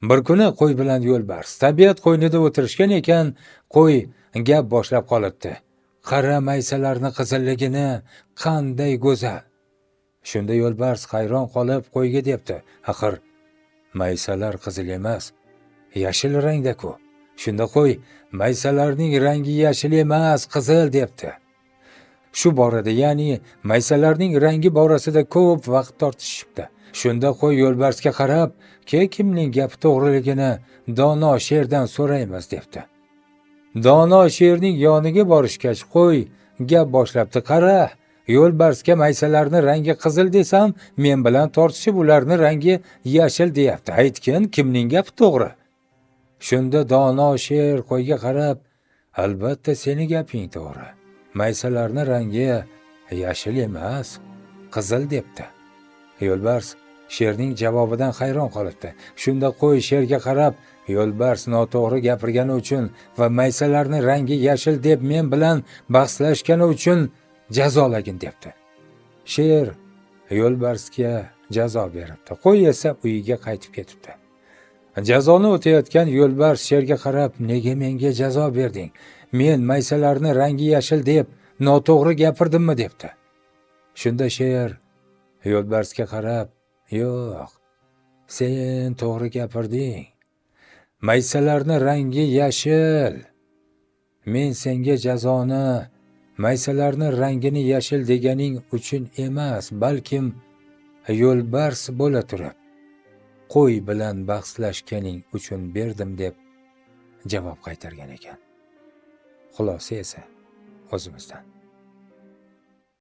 Bir kuni qo'y bilan yo'lbars tabiat qo'ynida o'tirishgan ekan, qo'y gap boshlab qolibdi. Qara maysalarni qizilligini, qanday go'zal. Shunda yo'lbars hayron qolib qo'yga debdi: "Axir maysalar qizil emas, yashil rangda-ku." Shunda qo'y: "Maysalarning rangi yashil emas, qizil" debdi. Shu borada, ya'ni maysalarning rangi borasida ko'p vaqt tortishibdi. Shunda qo'y yo'lbarsga qarab: "Kimning gapi to'g'riligini dono sherdan so'raymiz" debdi. Dono sherning yoniga borishgach, qo'y gap boshlabdi: "Qara, yo'lbarsga maysalarni rangi qizil desam, men bilan tortishib ularni rangi yashil deyapti. Aytgin, kimning gapi to'g'ri?" Shunda dono sher qo'yga qarab: "Albatta seni gaping to'g'ri. Maysalarni rangi yashil emas, qizil" debdi. Yo'lbars sherning javobidan hayron qolibdi. Shunda qo'y sherga qarab: "Yo'lbars noto'g'ri gapirgani uchun va maysalarni rangi yashil deb men bilan bahslashgani uchun jazolagin" debdi. Sher yo'lbarsga jazo beribdi. Qo'y esa uyiga qaytib ketibdi. Jazoni o'tayotgan yo'lbars sherga qarab: "Nega menga jazo berding? Men maysalarni rangi yashil deb noto'g'ri gapirdimmi?" debdi. Shunda sher yo'lbarsga qarab: "Yo'q, sen to'g'ri gapirding. Maysalarni rangi yashil. Men senga jazoni maysalarni rangini yashil deganing uchun emas, balkim yo'lbars bo'la turib qo'y bilan bahslashganing uchun berdim" deb javob qaytargan ekan. Xulosa esa o'zimizdan.